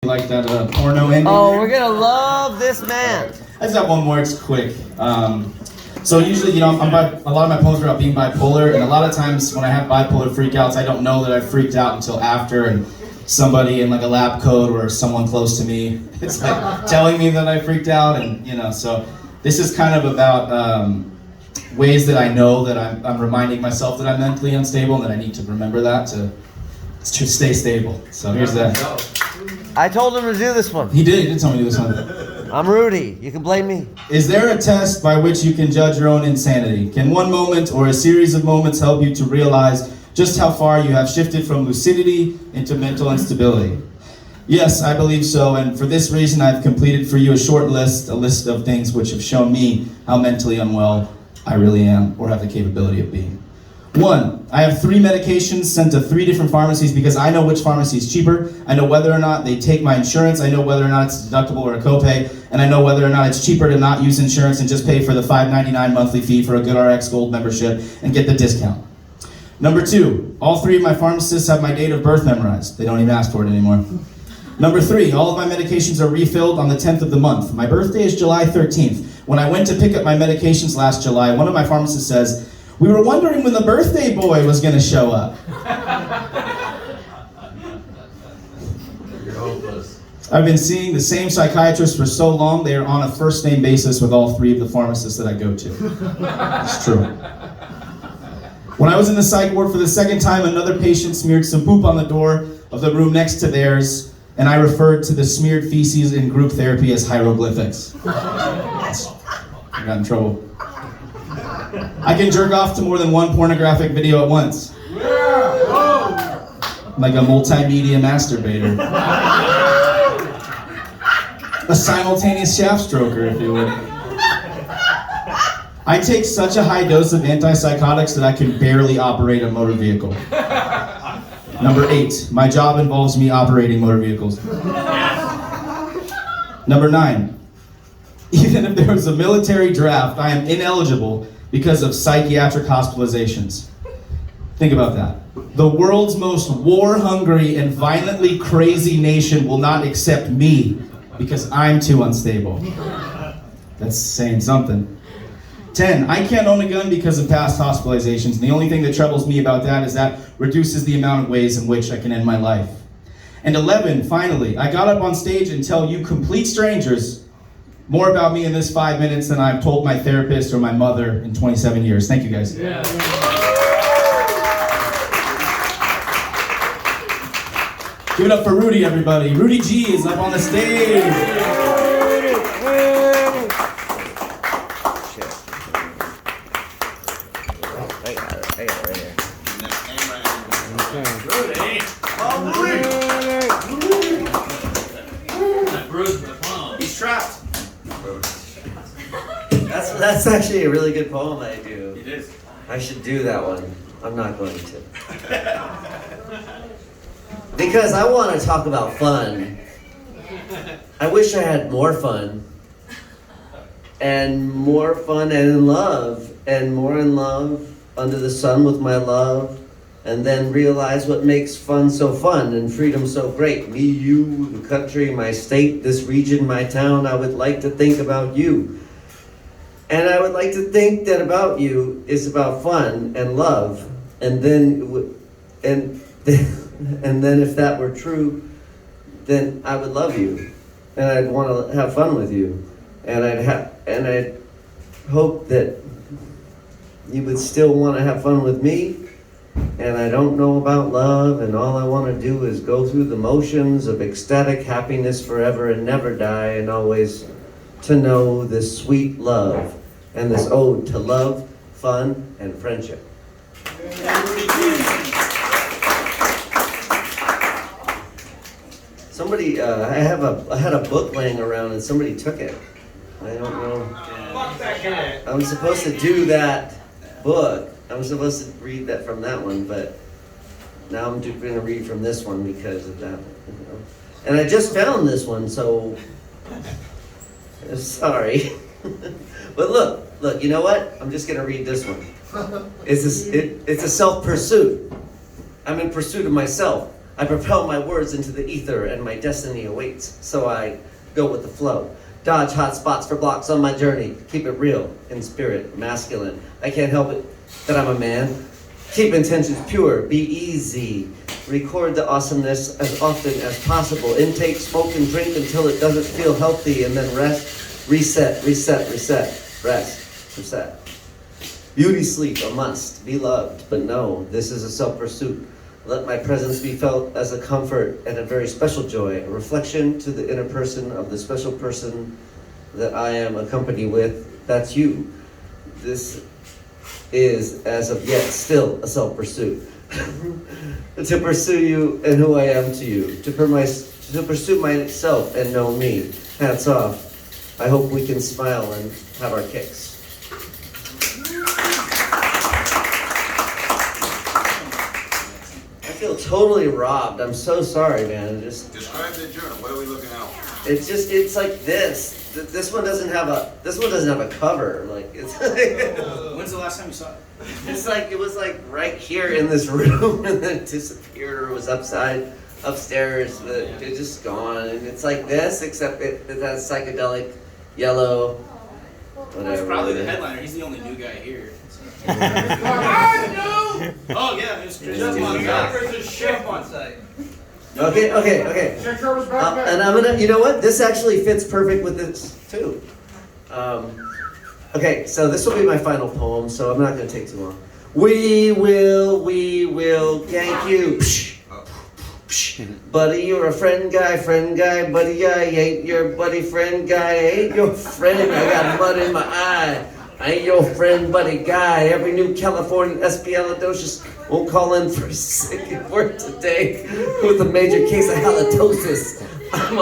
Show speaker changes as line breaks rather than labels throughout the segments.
like that porno ending.
Oh, we're gonna love this man.
I just got one more. It's quick. So usually, a lot of my poems are about being bipolar, and a lot of times when I have bipolar freakouts, I don't know that I freaked out until after, and somebody in like a lab coat or someone close to me is like telling me that I freaked out, and so this is kind of about ways that I know that I'm reminding myself that I'm mentally unstable and that I need to remember that to stay stable. So here's that.
I told him to do this one.
He did tell me to do this one.
I'm Rudy. You can blame me.
Is there a test by which you can judge your own insanity? Can one moment or a series of moments help you to realize just how far you have shifted from lucidity into mental instability? Yes, I believe so, and for this reason I've completed for you a list of things which have shown me how mentally unwell I really am or have the capability of being. 1, I have 3 medications sent to 3 different pharmacies because I know which pharmacy is cheaper. I know whether or not they take my insurance. I know whether or not it's deductible or a copay. And I know whether or not it's cheaper to not use insurance and just pay for the $5.99 monthly fee for a GoodRx Gold membership and get the discount. Number 2, all 3 of my pharmacists have my date of birth memorized. They don't even ask for it anymore. Number 3, all of my medications are refilled on the 10th of the month. My birthday is July 13th. When I went to pick up my medications last July, one of my pharmacists says, "We were wondering when the birthday boy was going to show up."
You're hopeless.
I've been seeing the same psychiatrist for so long, they are on a first-name basis with all 3 of the pharmacists that I go to. It's true. When I was in the psych ward for the second time, another patient smeared some poop on the door of the room next to theirs, and I referred to the smeared feces in group therapy as hieroglyphics. I got in trouble. I can jerk off to more than 1 pornographic video at once. Like a multimedia masturbator. A simultaneous shaft stroker, if you would. I take such a high dose of antipsychotics that I can barely operate a motor vehicle. Number 8, my job involves me operating motor vehicles. Number 9, even if there was a military draft, I am ineligible because of psychiatric hospitalizations. Think about that. The world's most war-hungry and violently crazy nation will not accept me because I'm too unstable. That's saying something. 10, I can't own a gun because of past hospitalizations, and the only thing that troubles me about that is that reduces the amount of ways in which I can end my life. And 11, finally, I got up on stage and tell you complete strangers more about me in this 5 minutes than I've told my therapist or my mother in 27 years. Thank you, guys.
Yeah.
Give it up for Rudy, everybody. Rudy G is up on the stage.
I got it right here.
He's trapped.
That's actually a really good poem I do.
It is.
I should do that one. I'm not going to. Because I want to talk about fun. I wish I had more fun. And more fun and in love. And more in love under the sun with my love. And then realize what makes fun so fun and freedom so great. Me, you, the country, my state, this region, my town. I would like to think about you. And I would like to think that about you is about fun and love. And then, and then if that were true, then I would love you. And I'd want to have fun with you. And I'd hope that you would still want to have fun with me. And I don't know about love, and all I want to do is go through the motions of ecstatic happiness forever and never die, and always to know this sweet love and this ode to love, fun, and friendship. Somebody, I had a book laying around and somebody took it. I don't know. I'm supposed to do that book. I'm supposed to read that from that one, but now I'm going to read from this one because of that. You know? And I just found this one, so sorry. But look, you know what? I'm just going to read this one. It's a self-pursuit. I'm in pursuit of myself. I propel my words into the ether and my destiny awaits, so I go with the flow. Dodge hot spots for blocks on my journey. Keep it real, in spirit, masculine. I can't help it that I'm a man. Keep intentions pure, be easy. Record the awesomeness as often as possible. Intake, smoke, and drink until it doesn't feel healthy, and then rest, reset, reset, reset, rest, reset. Beauty sleep, a must. Be loved, but no, this is a self-pursuit. Let my presence be felt as a comfort and a very special joy, a reflection to the inner person of the special person that I am accompanied with. That's you. This is, as of yet, still a self-pursuit. To pursue you and who I am to you. To pursue myself and know me. Hats off. I hope we can smile and have our kicks. I feel totally robbed. I'm so sorry, man.
Describe the journal. What are we looking at?
It's like this. This one doesn't have a cover. Like it's
When's the last time you saw it?
it's like it was like right here in this room and then it disappeared or was upstairs, but it's just gone. And it's like this, except it has psychedelic yellow. Whatever.
He's probably the headliner. He's the only new guy here. Oh yeah, Mr.
There's a chef on site.
Okay. And I'm gonna, you know what? This actually fits perfect with this too. Okay, so this will be my final poem, so I'm not gonna take too long. We will gank you. Buddy, you're a friend guy, buddy, I ain't your buddy, friend guy, I ain't your friend, I got mud in my eye. I ain't your friend, buddy guy. Every new Californian espialidocious won't call in for sick work today with a major case of halitosis. I'm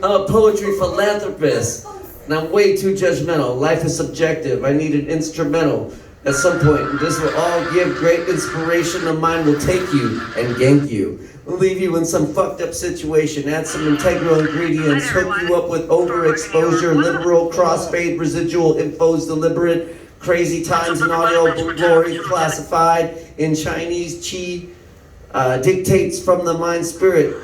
a poetry philanthropist, and I'm way too judgmental. Life is subjective. I need an instrumental. At some point, this will all give great inspiration. A mind will take you and gank you. Leave you in some fucked up situation, add some integral ingredients, hook you up with overexposure, literal crossfade, residual infos, deliberate, crazy times in audio glory, classified in Chinese chi, dictates from the mind spirit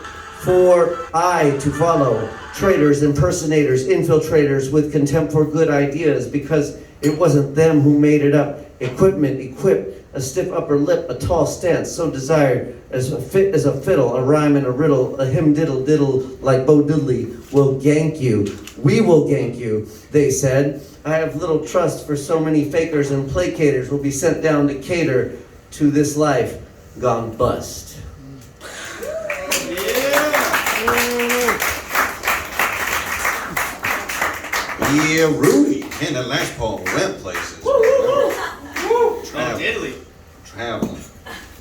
for I to follow. Traitors, impersonators, infiltrators with contempt for good ideas because it wasn't them who made it up. Equipment, equipped, a stiff upper lip, a tall stance, so desired as fit as a fiddle, a rhyme and a riddle, a hymn diddle diddle like Bo Diddley will gank you. We will gank you, they said. I have little trust for so many fakers and placaters will be sent down to cater to this life gone bust.
Yeah, Rudy. And the last poem went places. Traveling.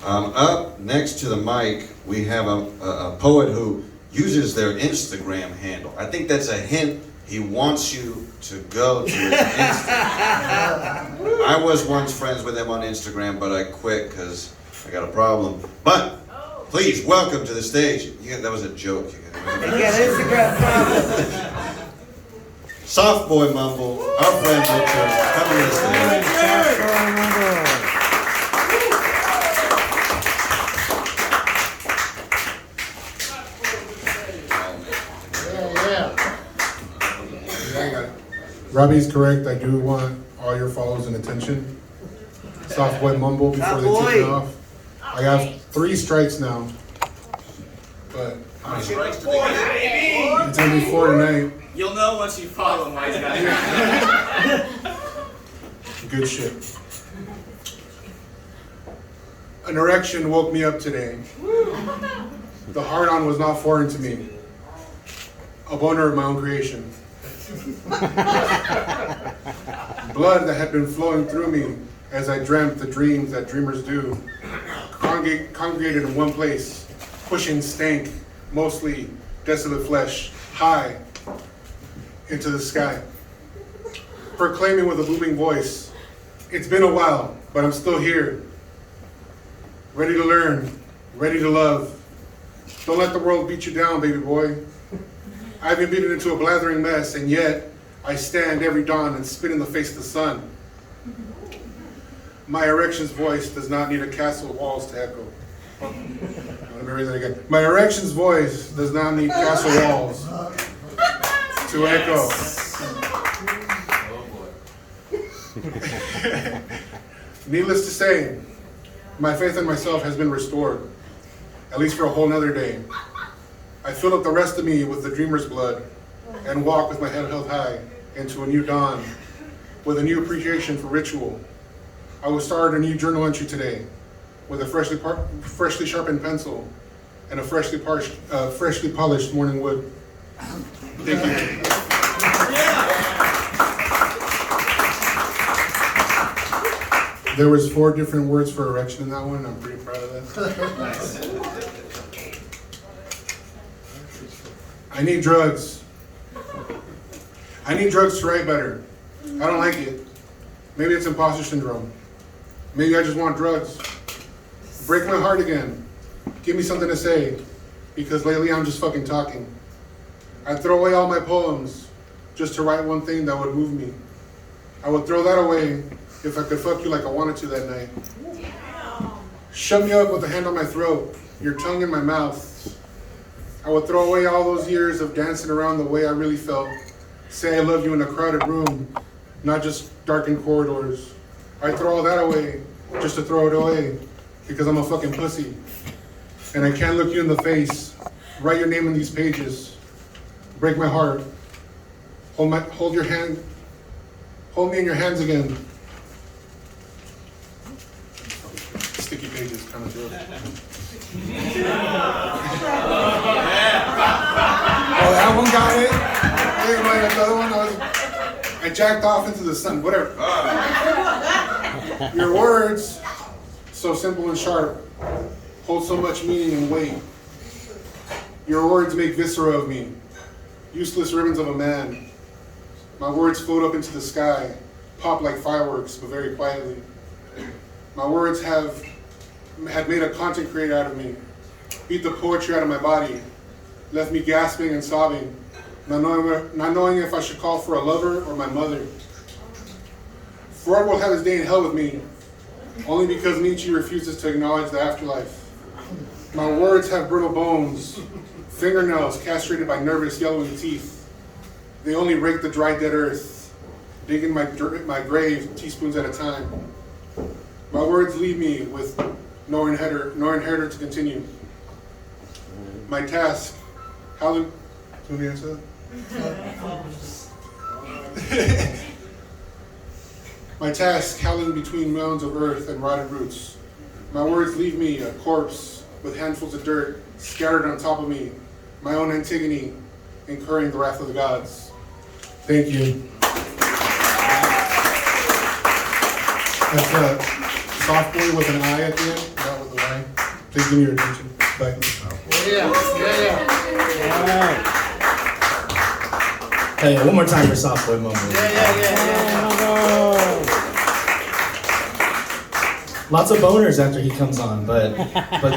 Up next to the mic, we have a poet who uses their Instagram handle. I think that's a hint. He wants you to go to his Instagram. I was once friends with him on Instagram, but I quit because I got a problem. But please welcome to the stage. That was a joke.
Instagram problem.
Soft Boy Mumble, our friend Richard, come to the stage.
Robbie's correct. I do want all your follows and attention. Soft Boy Mumble before they take it off. I have 3 strikes now. But
How many strikes did they get?
it's only 4 tonight.
You'll know once you follow him why he's got it.
Good shit. An erection woke me up today. The hard-on was not foreign to me. A boner of my own creation. Blood that had been flowing through me as I dreamt the dreams that dreamers do. Congregated in one place, pushing stank, mostly desolate flesh, high into the sky. Proclaiming with a booming voice, it's been a while, but I'm still here. Ready to learn, ready to love. Don't let the world beat you down, baby boy. I've been beaten into a blathering mess, and yet I stand every dawn and spit in the face of the sun. My erection's voice does not need a castle walls to echo. me read that again. My erection's voice does not need castle walls to echo. Needless to say, my faith in myself has been restored, at least for a whole nother day. I fill up the rest of me with the dreamer's blood and walk with my head held high into a new dawn with a new appreciation for ritual. I will start a new journal entry today with a freshly sharpened pencil and a freshly polished morning wood. Thank you. There was 4 different words for erection in that one. I'm pretty proud of that.
Nice.
I need drugs. I need drugs to write better. I don't like it. Maybe it's imposter syndrome. Maybe I just want drugs. Break my heart again. Give me something to say. Because lately I'm just fucking talking. I throw away all my poems just to write one thing that would move me. I would throw that away if I could fuck you like I wanted to that night. Shut me up with a hand on my throat, your tongue in my mouth. I would throw away all those years of dancing around the way I really felt. Say I love you in a crowded room, not just darkened corridors. I throw all that away just to throw it away because I'm a fucking pussy. And I can't look you in the face, write your name in these pages, break my heart, hold your hand, hold me in your hands again. Sticky pages coming through. Oh, that one got it. Hey, man, the other one, I jacked off into the sun, whatever. Your words, so simple and sharp, hold so much meaning and weight. Your words make viscera of me, useless ribbons of a man. My words float up into the sky, pop like fireworks, but very quietly. My words had made a content creator out of me, beat the poetry out of my body, left me gasping and sobbing, not knowing if I should call for a lover or my mother. Freud will have his day in hell with me, only because Nietzsche refuses to acknowledge the afterlife. My words have brittle bones, fingernails castrated by nervous yellowing teeth. They only rake the dry dead earth, digging my grave teaspoons at a time. My words leave me with no inheritor to continue. My task, how do you answer that? My task, howling between mounds of earth and rotted roots. My words leave me a corpse with handfuls of dirt scattered on top of me, my own Antigone, incurring the wrath of the gods. Thank you. That's a soft boy with an I at the end, not with a Y. Please give me your attention. Bye.
Hey, one more time for software moment. Lots of boners after he comes on, but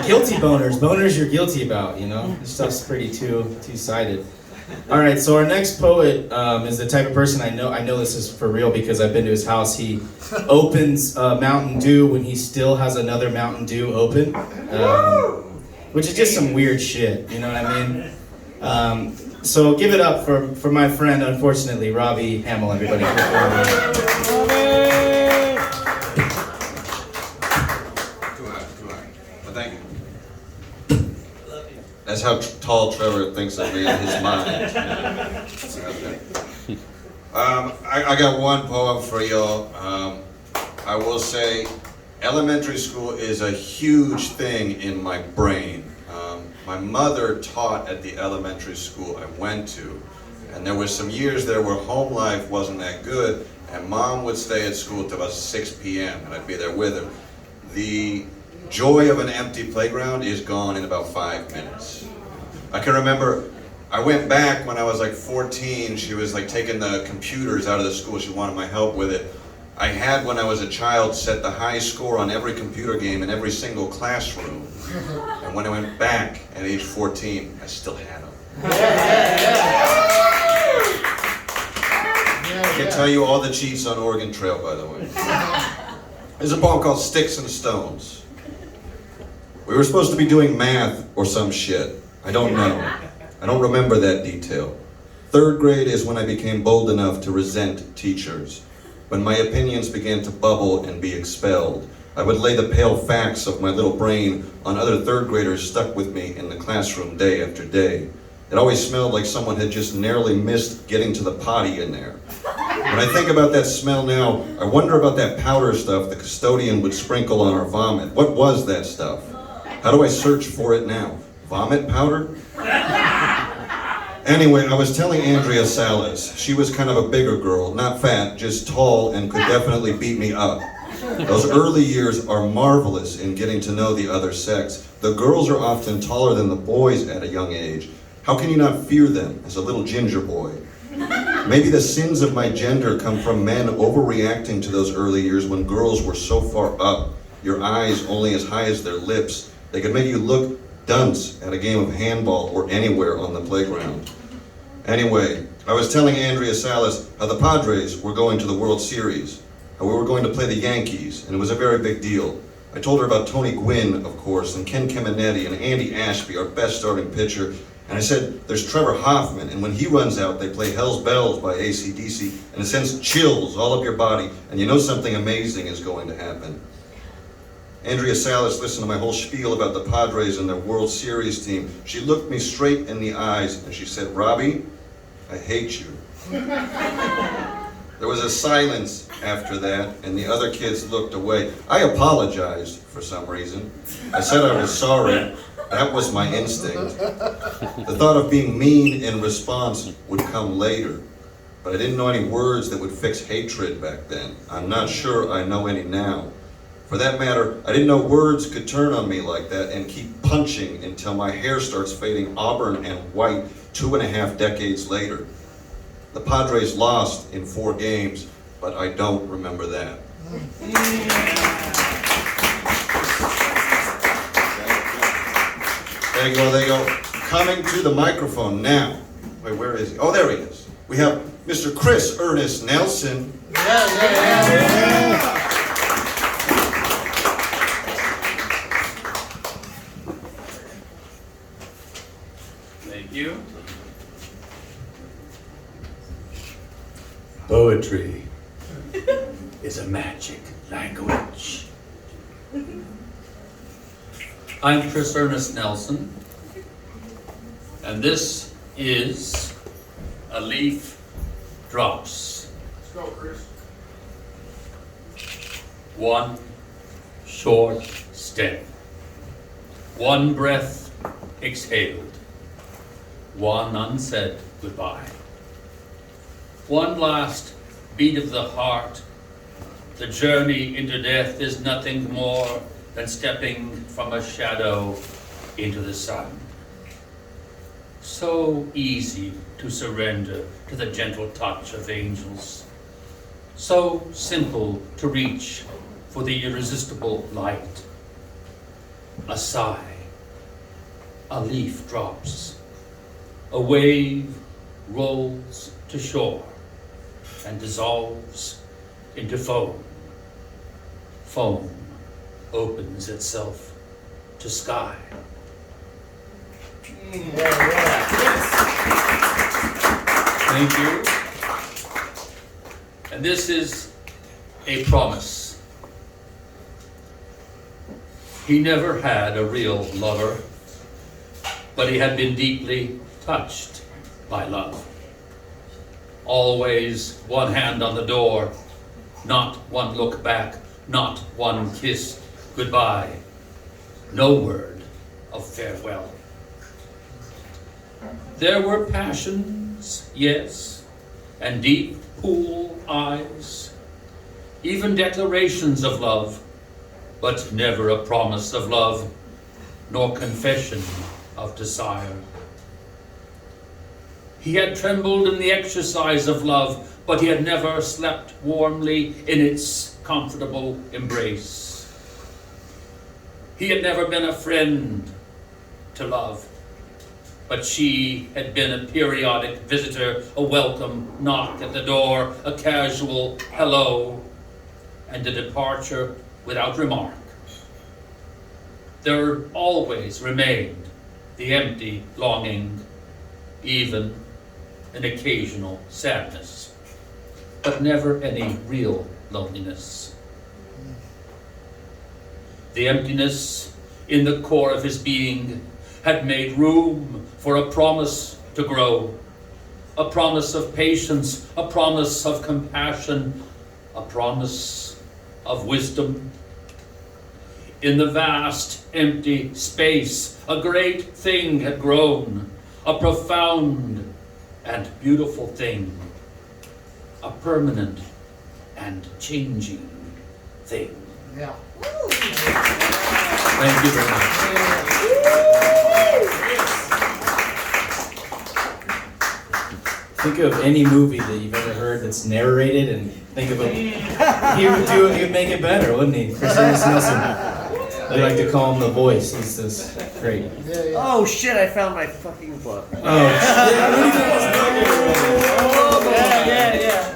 guilty boners you're guilty about, you know? This stuff's pretty two-sided. All right, so our next poet is the type of person I know this is for real because I've been to his house. He opens Mountain Dew when he still has another Mountain Dew open, which is just some weird shit, you know what I mean? So give it up for my friend, unfortunately, Robbie Hamill, everybody.
Too high. But thank you. That's how tall Trevor thinks of me in his mind. I got one poem for y'all. I will say, elementary school is a huge thing in my brain. My mother taught at the elementary school I went to, and there were some years there where home life wasn't that good, and Mom would stay at school till about 6 p.m. and I'd be there with her. The joy of an empty playground is gone in about 5 minutes. I can remember I went back when I was like 14. She was like taking the computers out of the school. She wanted my help with it. I had, when I was a child, set the high score on every computer game in every single classroom. And when I went back at age 14, I still had them. I can tell you all the cheats on Oregon Trail, by the way. There's a poem called Sticks and Stones. We were supposed to be doing math or some shit. I don't know. I don't remember that detail. 3rd grade is when I became bold enough to resent teachers. When my opinions began to bubble and be expelled, I would lay the pale facts of my little brain on other 3rd graders stuck with me in the classroom day after day. It always smelled like someone had just narrowly missed getting to the potty in there. When I think about that smell now, I wonder about that powder stuff the custodian would sprinkle on our vomit. What was that stuff? How do I search for it now? Vomit powder? Anyway, I was telling Andrea Salas. She was kind of a bigger girl, not fat, just tall and could definitely beat me up. Those early years are marvelous in getting to know the other sex. The girls are often taller than the boys at a young age. How can you not fear them as a little ginger boy? Maybe the sins of my gender come from men overreacting to those early years when girls were so far up, your eyes only as high as their lips. They could make you look dunce at a game of handball or anywhere on the playground. Anyway, I was telling Andrea Salas how the Padres were going to the World Series, how we were going to play the Yankees, and it was a very big deal. I told her about Tony Gwynn, of course, and Ken Caminiti and Andy Ashby, our best starting pitcher. And I said, there's Trevor Hoffman, and when he runs out, they play Hell's Bells by AC/DC, and it sends chills all up your body, and you know something amazing is going to happen. Andrea Salas listened to my whole spiel about the Padres and their World Series team. She looked me straight in the eyes, and she said, Robbie, I hate you. There was a silence after that, and the other kids looked away. I apologized for some reason. I said I was sorry. That was my instinct. The thought of being mean in response would come later, but I didn't know any words that would fix hatred back then. I'm not sure I know any now. For that matter, I didn't know words could turn on me like that and keep punching until my hair starts fading auburn and white 2.5 decades later. The Padres lost in 4 games, but I don't remember that. There you go, there you go. Coming to the microphone now. Wait, where is he? Oh, there he is. We have Mr. Chris Ernest Nelson.
Thank you. Poetry is a magic language. I'm Chris Ernest Nelson, and this is A Leaf Drops.
Let's go, Chris.
One short stem, one breath exhaled, one unsaid goodbye, one last beat of the heart. The journey into death is nothing more than stepping from a shadow into the sun. So easy to surrender to the gentle touch of angels. So simple to reach for the irresistible light. A sigh, a leaf drops, a wave rolls to shore and dissolves into foam. Foam opens itself to sky. Thank you. And this is a promise. He never had a real lover, but he had been deeply touched by love. Always one hand on the door, not one look back, not one kiss goodbye, no word of farewell. There were passions, yes, and deep pool eyes, even declarations of love, but never a promise of love, nor confession of desire. He had trembled in the exercise of love, but he had never slept warmly in its comfortable embrace. He had never been a friend to love, but she had been a periodic visitor, a welcome knock at the door, a casual hello, and a departure without remark. there always remained the empty longing, even an occasional sadness, but never any real loneliness. The emptiness in the core of his being had made room for a promise to grow, a promise of patience, a promise of compassion, a promise of wisdom. In the vast, empty space, a great thing had grown, a profound and beautiful thing, a permanent and changing thing.
Yeah.
Thank you very much.
Think of any movie that you've ever heard that's narrated and think of him. He would make it better, wouldn't he? Christina Snelson. They like to call him the voice. He's this great.
Oh shit, I found my fucking book.
Oh,
Yeah.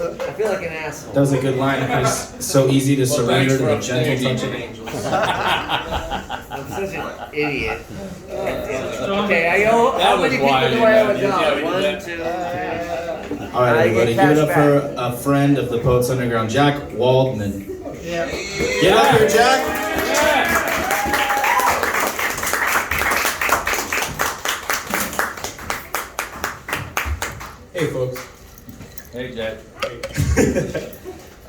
I feel like an asshole.
that was a good line. It's so easy to surrender to the gentle touch of
angels.
I'm such an idiot. Okay, how
That
many
was
people
why
do
you
I have
did
a
that.
job?
Yeah,
1,
we did
2, 3.
All right,
I
everybody,
get
give it up
cash
for a friend of the Poets Underground, Jack Waldman.
Yeah.
Get up here, Jack.
Hey folks,
Hey, Jack.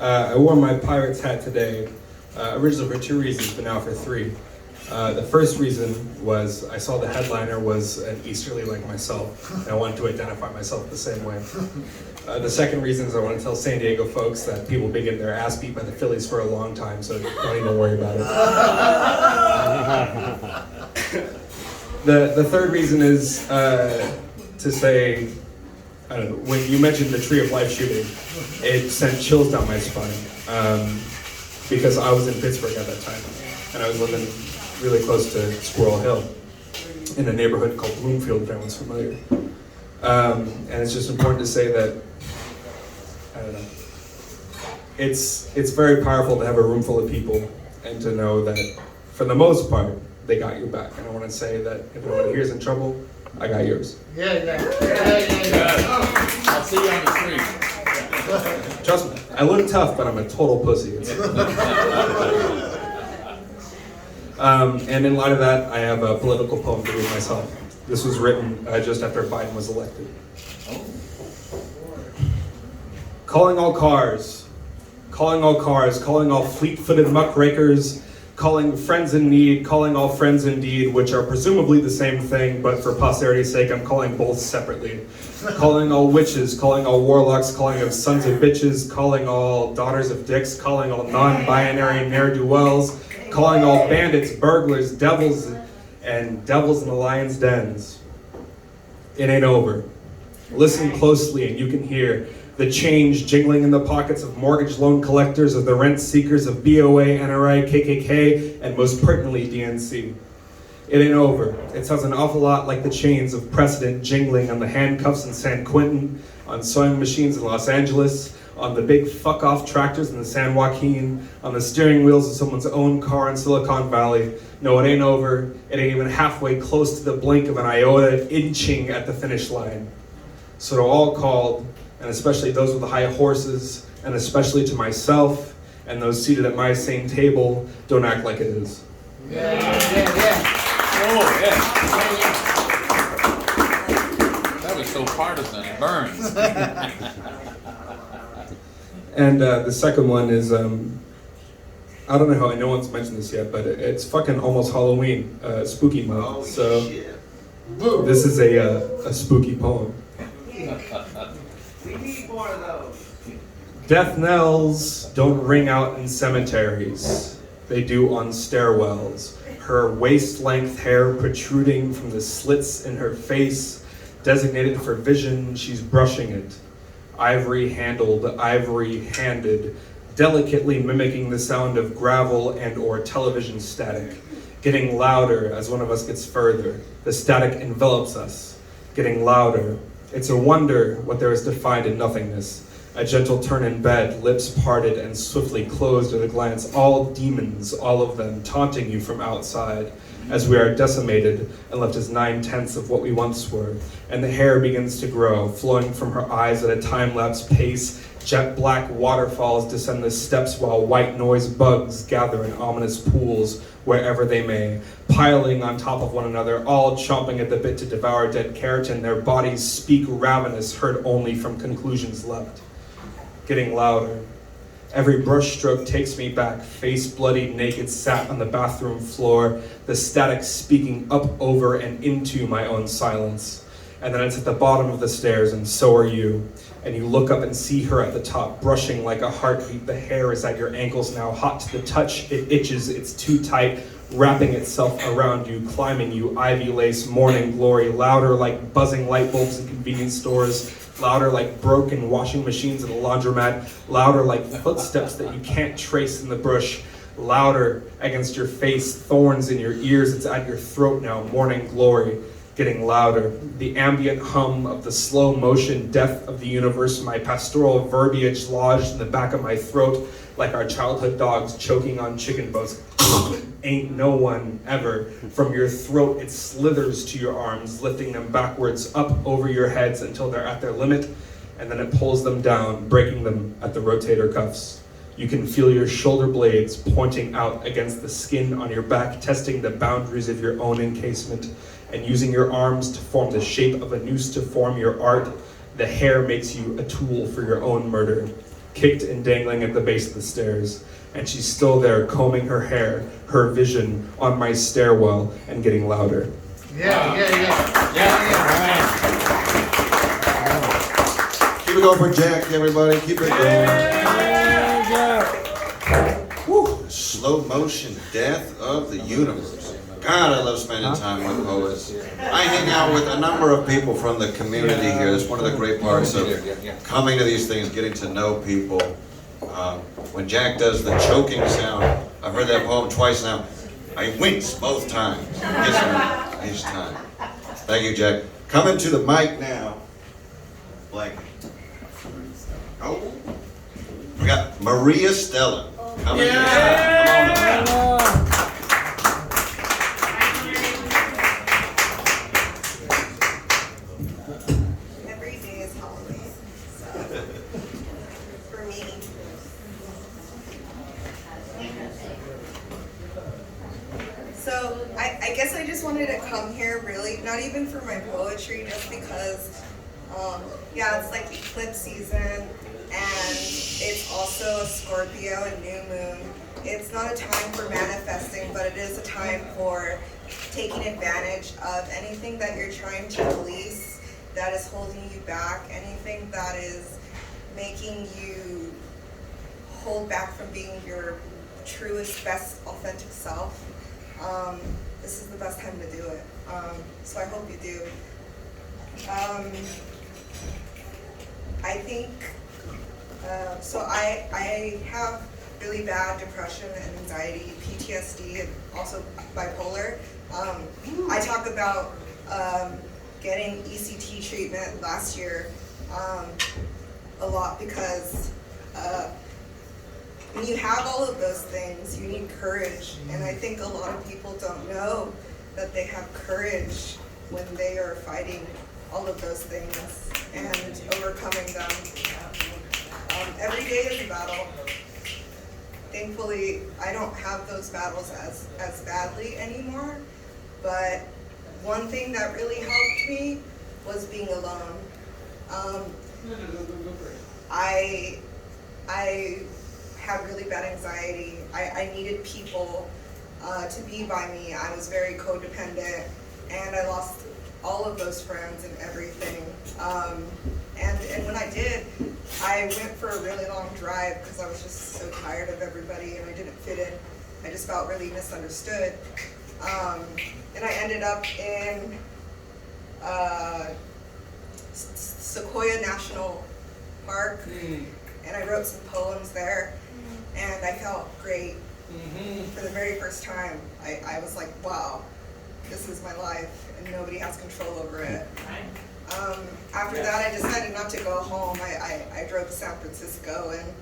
I wore my Pirates hat today, originally for 2 reasons, but now for 3. The first reason was I saw the headliner was an Easterly like myself, and I wanted to identify myself the same way. The second reason is I want to tell San Diego folks that people been getting their ass beat by the Phillies for a long time, so don't even worry about it. The third reason is to say, I don't know, when you mentioned the Tree of Life shooting, it sent chills down my spine because I was in Pittsburgh at that time, and I was living really close to Squirrel Hill in a neighborhood called Bloomfield, if anyone's familiar. And it's just important to say that, I don't know, it's very powerful to have a room full of people and to know that, for the most part, they got your back. And I want to say that if anyone here's in trouble, I got yours.
Yeah.
I'll see you on the street.
Trust me, I look tough, but I'm a total pussy. And in light of that, I have a political poem to read myself. This was written just after Biden was elected. Calling all cars, calling all cars, calling all fleet-footed muckrakers, calling friends in need, calling all friends indeed, which are presumably the same thing, but for posterity's sake, I'm calling both separately. Calling all witches, calling all warlocks, calling of sons of bitches, calling all daughters of dicks, calling all non-binary ne'er-do-wells, calling all bandits, burglars, devils, and devils in the lion's dens. It ain't over. Listen closely and you can hear the change jingling in the pockets of mortgage loan collectors, of the rent seekers, of BOA, NRA, KKK, and most pertinently DNC. It ain't over. It sounds an awful lot like the chains of precedent jingling on the handcuffs in San Quentin, on sewing machines in Los Angeles, on the big fuck-off tractors in the San Joaquin, on the steering wheels of someone's own car in Silicon Valley. No, it ain't over. It ain't even halfway close to the blink of an iota inching at the finish line. So to all called, and especially those with the high horses, and especially to myself, and those seated at my same table, don't act like it is.
Yeah.
Oh, yeah. That was so partisan. It burns.
And the second one is, I don't know how no one's mentioned this yet, but it's fucking almost Halloween, spooky month.
Oh,
So
shit.
this is a spooky poem.
We need more of those.
Death knells don't ring out in cemeteries. They do on stairwells. Her waist-length hair protruding from the slits in her face, designated for vision, she's brushing it. Ivory-handled, ivory-handed, delicately mimicking the sound of gravel and or television static, getting louder as one of us gets further. The static envelops us, getting louder. It's a wonder what there is to find in nothingness. A gentle turn in bed, lips parted and swiftly closed at a glance, all demons, all of them, taunting you from outside, as we are decimated and left as 9/10 of what we once were. And the hair begins to grow, flowing from her eyes at a time-lapse pace. Jet black waterfalls descend the steps while white noise bugs gather in ominous pools wherever they may, piling on top of one another, all chomping at the bit to devour dead keratin. Their bodies speak ravenous, heard only from conclusions left. Getting louder. Every brushstroke takes me back, face bloody, naked, sat on the bathroom floor, the static speaking up over and into my own silence. And then it's at the bottom of the stairs, and so are you. And you look up and see her at the top, brushing like a heartbeat. The hair is at your ankles now, hot to the touch. It itches, it's too tight, wrapping itself around you, climbing you, ivy lace, morning glory, louder like buzzing light bulbs in convenience stores, louder like broken washing machines at a laundromat, louder like footsteps that you can't trace in the bush, louder against your face, thorns in your ears, it's at your throat now, morning glory. Getting louder, the ambient hum of the slow motion death of the universe, my pastoral verbiage lodged in the back of my throat like our childhood dogs choking on chicken bones. Ain't no one ever. From your throat it slithers to your arms, lifting them backwards up over your heads until they're at their limit, and then it pulls them down, breaking them at the rotator cuffs. You can feel your shoulder blades pointing out against the skin on your back, testing the boundaries of your own encasement, and using your arms to form the shape of a noose to form your art. The hair makes you a tool for your own murder, kicked and dangling at the base of the stairs. And she's still there combing her hair, her vision on my stairwell and getting louder.
Yeah.
Keep it going for Jack, everybody. Keep it going. Woo. Slow motion death of the universe. God, I love spending time with poets. I hang out with a number of people from the community here. That's one of the great parts of coming to these things, getting to know people. When Jack does the choking sound, I've heard that poem twice now. I wince both times. Each time. Thank you, Jack. Coming to the mic now. Blank. Oh. We got Maria Stella. Coming to the mic. Come on up.
Every day is Halloween, so for me. So I guess I just wanted to come here really, not even for my poetry, just because, yeah, it's like eclipse season, and it's also a Scorpio and new moon. It's not a time for manifesting, but it is a time for taking advantage of anything that you're trying to release that is holding you back, anything that is making you hold back from being your truest, best, authentic self. This is the best time to do it. So I hope you do. I think, so I have really bad depression and anxiety, PTSD, and also bipolar. I talk about getting ECT treatment last year a lot because when you have all of those things, you need courage. And I think a lot of people don't know that they have courage when they are fighting all of those things and overcoming them. Every day is a battle. Thankfully, I don't have those battles as badly anymore, but one thing that really helped me was being alone. I had really bad anxiety. I needed people to be by me. I was very codependent, and I lost all of those friends and everything. And when I did, I went for a really long drive because I was just so tired of everybody and I didn't fit in. I just felt really misunderstood. And I ended up in Sequoia National Park, and I wrote some poems there, and I felt great. For the very first time, I was like, wow, this is my life, and nobody has control over it. after that, I decided not to go home. I drove to San Francisco and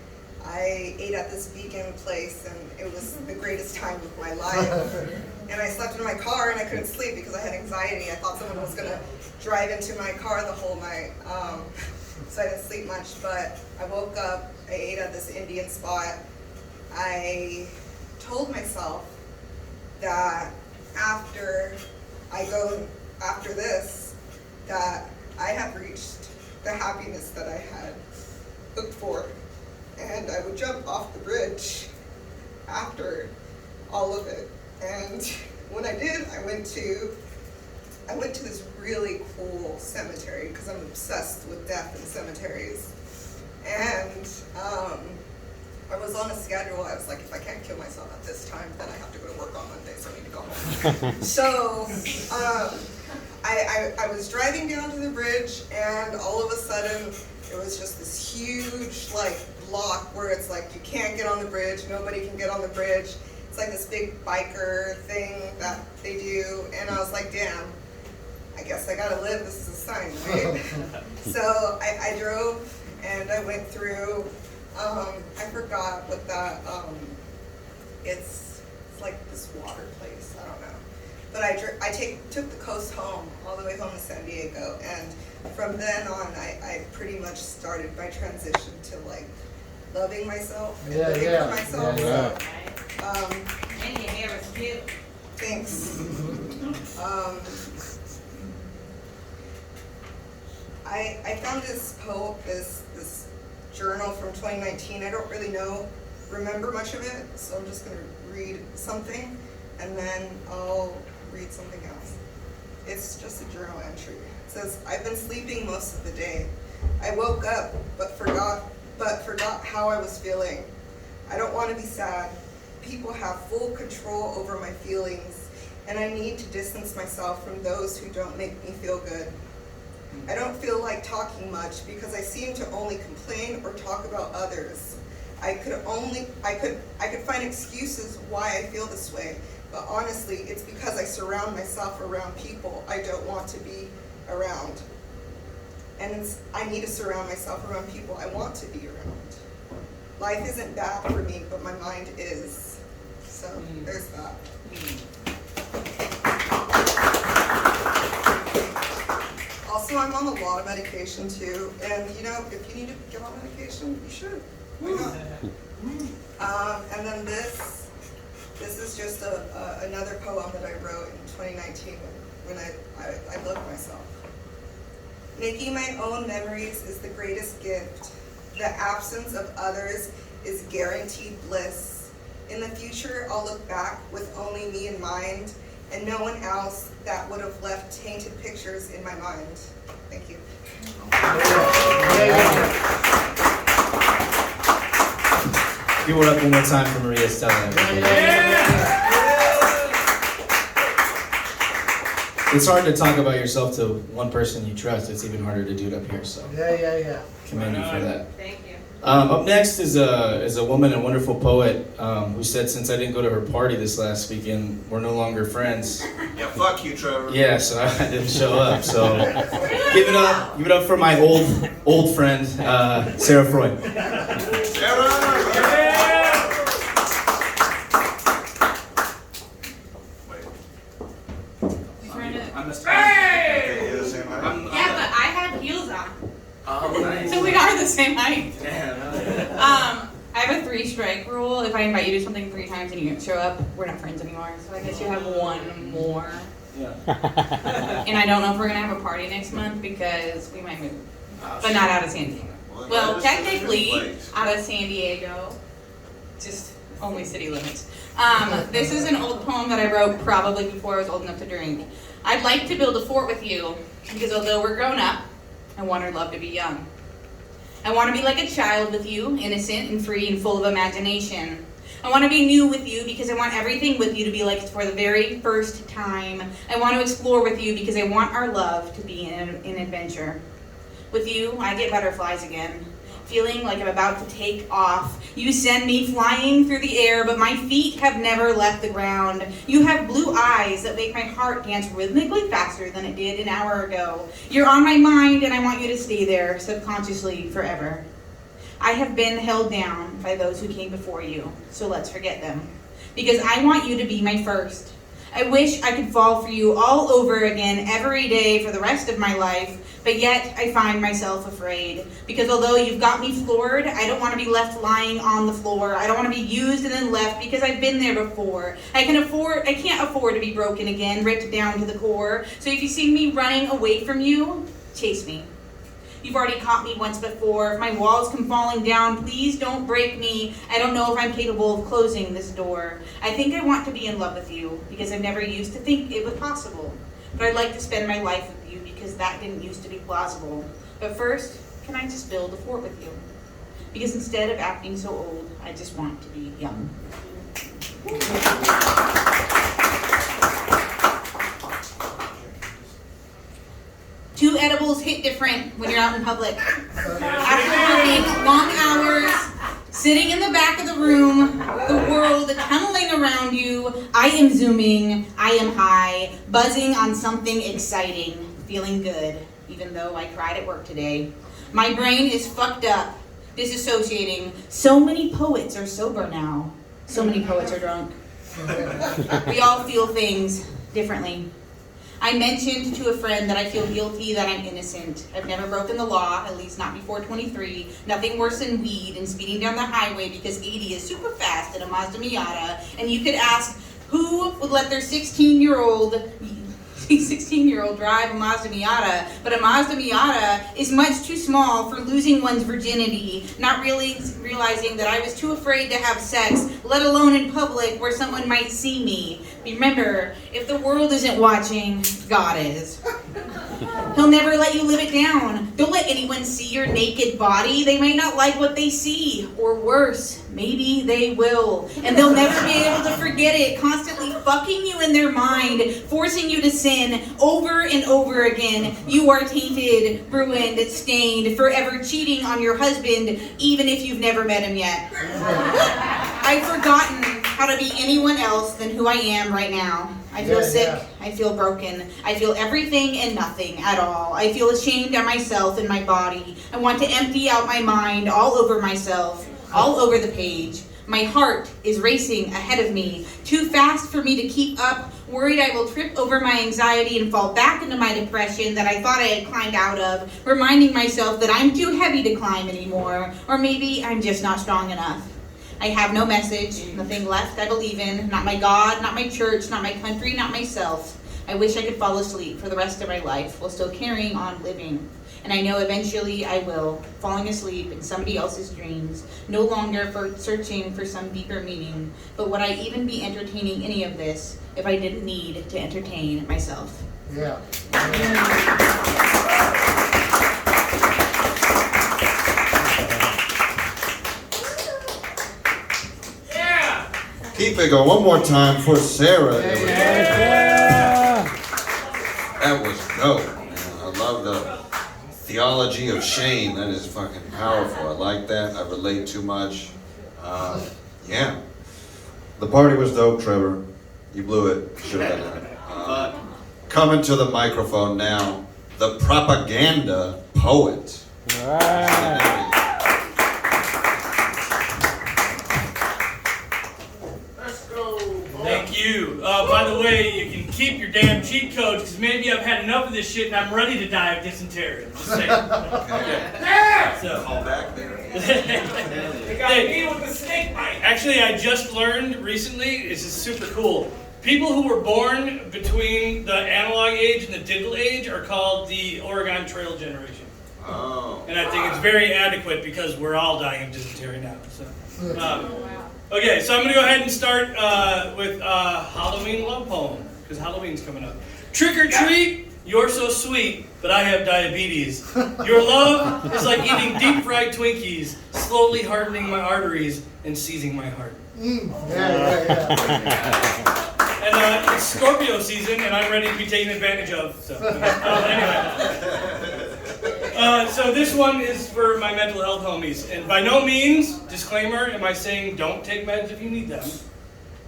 I ate at this vegan place, and it was the greatest time of my life. And I slept in my car and I couldn't sleep because I had anxiety. I thought someone was gonna drive into my car the whole night. So I didn't sleep much, but I woke up, I ate at this Indian spot. I told myself that after this, that I have reached the happiness that I had looked for. And I would jump off the bridge after all of it. And when I did, I went to this really cool cemetery because I'm obsessed with death and cemeteries. And I was on a schedule. I was like, if I can't kill myself at this time, then I have to go to work on Monday, so I need to go home. So I was driving down to the bridge, and all of a sudden, it was just this huge like block where it's like you can't get on the bridge, nobody can get on the bridge. It's like this big biker thing that they do, and I was like, damn, I guess I gotta live, this is a sign, right? So I drove and I went through, I forgot what that, it's like this water place, I don't know. But I took the coast home, all the way home to San Diego, and from then on, I pretty much started my transition to like loving myself and living for myself.
Yeah.
So,
And your hair is cute.
thanks. I found this this journal from 2019. I don't really remember much of it, so I'm just gonna read something, and then I'll read something else. It's just a journal entry. It says, I've been sleeping most of the day. I woke up, but forgot how I was feeling. I don't want to be sad. People have full control over my feelings, and I need to distance myself from those who don't make me feel good. I don't feel like talking much because I seem to only complain or talk about others. I could find excuses why I feel this way, but honestly, it's because I surround myself around people I don't want to be around. And I need to surround myself around people I want to be around. Life isn't bad for me, but my mind is. So there's that. Also, I'm on a lot of medication too, and if you need to get on medication, you should. Why not? And then this is just another poem that I wrote in 2019 when I loved myself. Making my own memories is the greatest gift. The absence of others is guaranteed bliss. In the future, I'll look back with only me in mind and no one else that would have left tainted pictures in my mind. Thank you.
Give it up one more time for Maria Stella. It's hard to talk about yourself to one person you trust. It's even harder to do it up here. So commend you for that.
Thank you.
Up next is a woman, a wonderful poet, who said, since I didn't go to her party this last weekend, we're no longer friends.
Yeah, fuck you, Trevor.
Yeah, so I didn't show up. So give it up for my old friend, Sarah Freud.
Sarah!
Hey!
You're the same height?
Yeah, but I had heels on.
Oh, nice.
So we are the same height.
Yeah.
I have a 3-strike rule. If I invite you to something 3 times and you don't show up, we're not friends anymore. So I guess you have one more.
Yeah.
And I don't know if we're gonna have a party next month because we might move, but not out of San Diego. Well, technically out of San Diego, just only city limits. This is an old poem that I wrote probably before I was old enough to drink. I'd like to build a fort with you because although we're grown up, I want our love to be young. I want to be like a child with you, innocent and free and full of imagination. I want to be new with you because I want everything with you to be like it's for the very first time. I want to explore with you because I want our love to be an adventure. With you, I get butterflies again. feeling like I'm about to take off. You send me flying through the air, but my feet have never left the ground. You have blue eyes that make my heart dance rhythmically faster than it did an hour ago. You're on my mind, and I want you to stay there subconsciously forever. I have been held down by those who came before you, so let's forget them. Because I want you to be my first. I wish I could fall for you all over again every day for the rest of my life, but yet I find myself afraid. Because although you've got me floored, I don't want to be left lying on the floor. I don't want to be used and then left because I've been there before. I can't afford to be broken again, ripped down to the core. So if you see me running away from you, chase me. You've already caught me once before. If my walls come falling down, please don't break me. I don't know if I'm capable of closing this door. I think I want to be in love with you because I've never used to think it was possible. But I'd like to spend my life with you because that didn't used to be plausible. But first, can I just build a fort with you? Because instead of acting so old, I just want to be young. Two edibles hit different when you're out in public. After working long hours, sitting in the back of the room, the world tunneling around you, I am zooming, I am high, buzzing on something exciting, feeling good, even though I cried at work today. My brain is fucked up, disassociating. So many poets are sober now. So many poets are drunk. We all feel things differently. I mentioned to a friend that I feel guilty, that I'm innocent. I've never broken the law, at least not before 23. Nothing worse than weed and speeding down the highway because 80 is super fast in a Mazda Miata. And you could ask, who would let their 16-year-old drive a Mazda Miata? But a Mazda Miata is much too small for losing one's virginity, not really realizing that I was too afraid to have sex, let alone in public where someone might see me. Remember, if the world isn't watching, God is. He'll never let you live it down. Don't let anyone see your naked body. They may not like what they see. Or worse, maybe they will. And they'll never be able to forget it, constantly fucking you in their mind, forcing you to sin over and over again. You are tainted, ruined, stained, forever cheating on your husband, even if you've never met him yet. I've forgotten how to be anyone else than who I am right now. I feel sick, I feel broken, I feel everything and nothing at all. I feel ashamed at myself and my body. I want to empty out my mind all over myself, all over the page. My heart is racing ahead of me, too fast for me to keep up, worried I will trip over my anxiety and fall back into my depression that I thought I had climbed out of, reminding myself that I'm too heavy to climb anymore, or maybe I'm just not strong enough. I have no message, nothing left I believe in, not my God, not my church, not my country, not myself. I wish I could fall asleep for the rest of my life while still carrying on living. And I know eventually I will, falling asleep in somebody else's dreams, no longer searching for some deeper meaning. But would I even be entertaining any of this if I didn't need to entertain myself?
Yeah.
Keep it going. One more time for Sarah. That was dope, man. I love the theology of shame. That is fucking powerful. I like that. I relate too much. Yeah. The party was dope, Trevor. You blew it. Should have done that. Coming to the microphone now, the propaganda poet.
Thank you. By the way, you can keep your damn cheat codes because maybe I've had enough of this shit and I'm ready to die of dysentery. I'm just saying. Okay. So.
Call back there.
They got me with the snake bite. Actually, I just learned recently, this is super cool. People who were born between the analog age and the digital age are called the Oregon Trail generation.
Oh.
And I think it's very adequate because we're all dying of dysentery now. So. Okay, so I'm going to go ahead and start with a Halloween love poem, because Halloween's coming up. Trick or treat, you're so sweet, but I have diabetes. Your love is like eating deep fried Twinkies, slowly hardening my arteries and seizing my heart. And it's Scorpio season, and I'm ready to be taken advantage of. So, anyway. So this one is for my mental health homies. And by no means, disclaimer, am I saying don't take meds if you need them.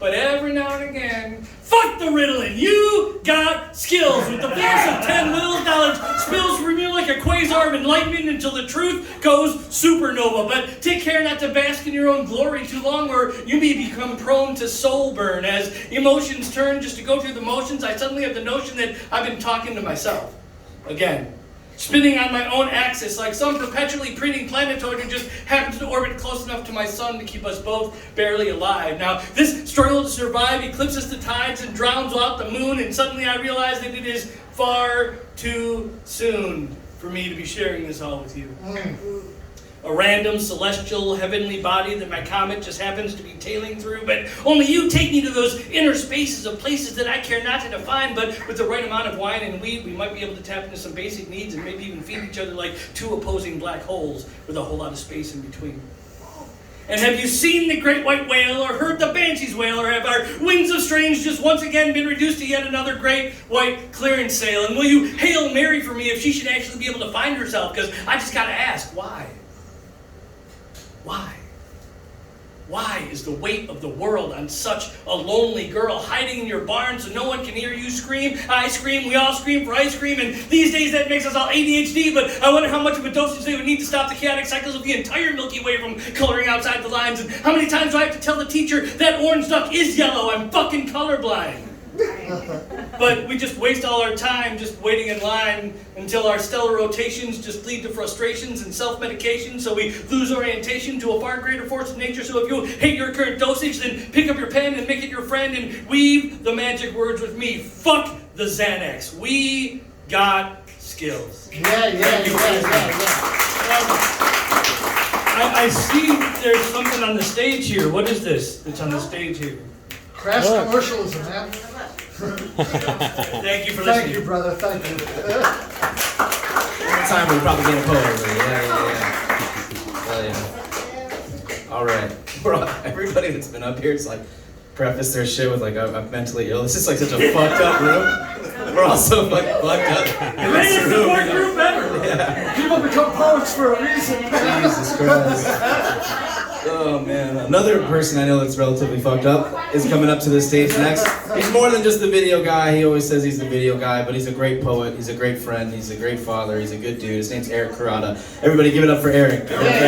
But every now and again, fuck the Ritalin. You got skills. With the force of 10 little dollars spills from you like a quasar of enlightenment until the truth goes supernova. But take care not to bask in your own glory too long, or you may become prone to soul burn. As emotions turn just to go through the motions, I suddenly have the notion that I've been talking to myself. Again. Spinning on my own axis like some perpetually preening planetoid who just happens to orbit close enough to my sun to keep us both barely alive. Now, this struggle to survive eclipses the tides and drowns out the moon, and suddenly I realize that it is far too soon for me to be sharing this all with you. A random celestial heavenly body that my comet just happens to be tailing through, but only you take me to those inner spaces of places that I care not to define, but with the right amount of wine and weed, we might be able to tap into some basic needs and maybe even feed each other like two opposing black holes with a whole lot of space in between. And have you seen the great white whale or heard the banshee's wail, or have our winds of strange just once again been reduced to yet another great white clearance sail? And will you Hail Mary for me if she should actually be able to find herself? Because I just gotta ask, why? Why? Why is the weight of the world on such a lonely girl hiding in your barn so no one can hear you scream? I scream, we all scream for ice cream, and these days that makes us all ADHD, but I wonder how much of a dosage they would need to stop the chaotic cycles of the entire Milky Way from coloring outside the lines, and how many times do I have to tell the teacher that orange duck is yellow? I'm fucking colorblind. But we just waste all our time just waiting in line until our stellar rotations just lead to frustrations and self-medication, so we lose orientation to a far greater force of nature. So if you hate your current dosage, then pick up your pen and make it your friend and weave the magic words with me. Fuck the Xanax. We got skills.
Yeah.
I see there's something on the stage here. What is this that's on the stage here?
Crash commercialism, man.
Thank you for listening.
Thank you, brother. Thank you.
One time we'll probably get a poem over it. Yeah. Hell yeah. All right. Everybody that's been up here is like preface their shit with like, I'm mentally ill. This is like such a fucked up room. We're all so fucking fucked up.
It made us the work group better.
Yeah.
People become poets for a reason.
Jesus Christ. Oh man, another person I know that's relatively fucked up is coming up to the stage next. He's more than just the video guy. He always says he's the video guy, but he's a great poet, he's a great friend, he's a great father, he's a good dude. His name's Eric Kurata. Everybody give it up for Eric. Give it up for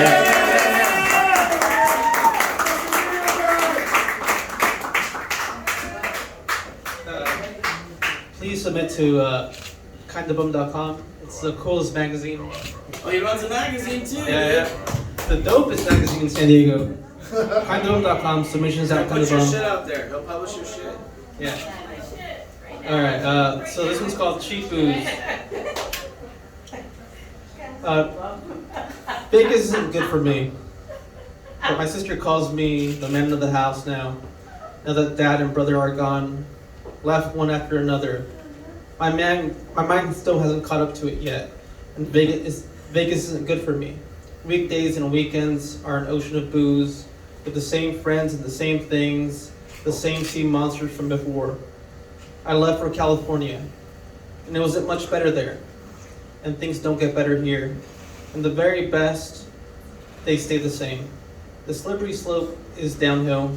Eric.
Please submit to kindofbum.com. It's the coolest magazine.
Oh, he runs a magazine too.
Yeah. The dopest magazine in San Diego. kindofbum.com, submissions at
Put your shit
kindofbum.
out there. He'll publish your shit.
Yeah. Alright, so this one's called Cheap Booze. Vegas isn't good for me. But my sister calls me the man of the house now. Now that dad and brother are gone, left one after another. My mind still hasn't caught up to it yet. And Vegas isn't good for me. Weekdays and weekends are an ocean of booze, with the same friends and the same things, the same sea monsters from before. I left for California, and it wasn't much better there. And things don't get better here. And the very best, they stay the same. The slippery slope is downhill,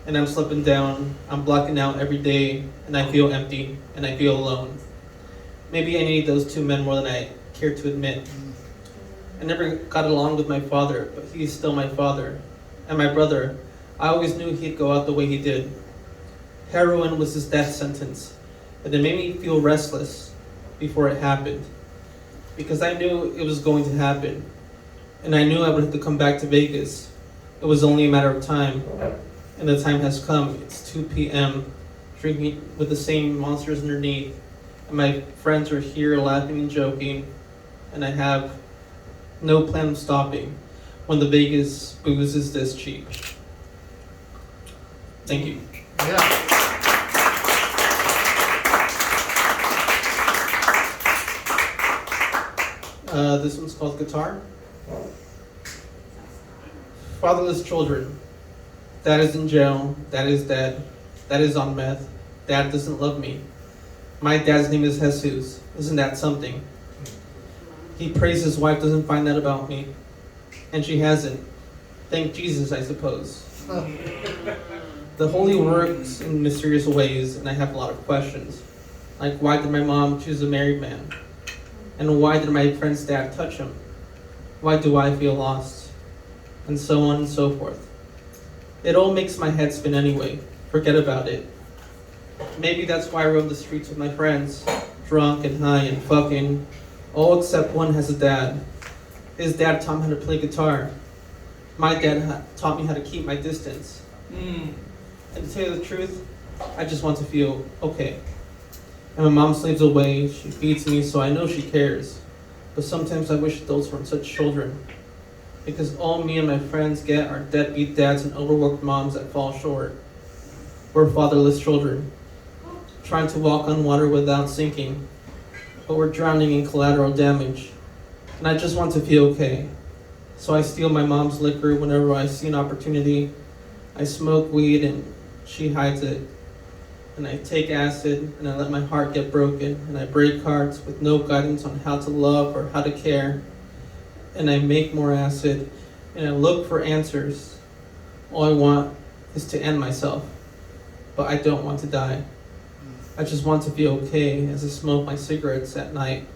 and I'm slipping down. I'm blacking out every day, and I feel empty, and I feel alone. Maybe I need those two men more than I care to admit. I never got along with my father, but he's still my father. And my brother, I always knew he'd go out the way he did. Heroin was his death sentence, but it made me feel restless before it happened. Because I knew it was going to happen, and I knew I would have to come back to Vegas. It was only a matter of time, and the time has come. It's 2 p.m., drinking with the same monsters underneath, and my friends are here laughing and joking, and I have no plan of stopping when the Vegas booze is this cheap. Thank you.
Yeah.
This one's called Guitar. Fatherless children. Dad is in jail. Dad is dead. Dad is on meth. Dad doesn't love me. My dad's name is Jesus. Isn't that something? He prays his wife doesn't find that about me. And she hasn't. Thank Jesus, I suppose. The Holy works in mysterious ways, and I have a lot of questions. Like, why did my mom choose a married man? And why did my friend's dad touch him? Why do I feel lost? And so on and so forth. It all makes my head spin anyway. Forget about it. Maybe that's why I roam the streets with my friends, drunk and high and fucking. All except one has a dad. His dad taught me how to play guitar. My dad taught me how to keep my distance. And to tell you the truth, I just want to feel okay. And my mom sleeps away, she feeds me, so I know she cares. But sometimes I wish adults weren't such children. Because all me and my friends get are deadbeat dads and overworked moms that fall short. We're fatherless children, trying to walk on water without sinking. But we're drowning in collateral damage. And I just want to feel okay. So I steal my mom's liquor whenever I see an opportunity. I smoke weed and she hides it. And I take acid and I let my heart get broken. And I break hearts with no guidance on how to love or how to care. And I make more acid and I look for answers. All I want is to end myself. But I don't want to die. I just want to be okay as I smoke my cigarettes at night.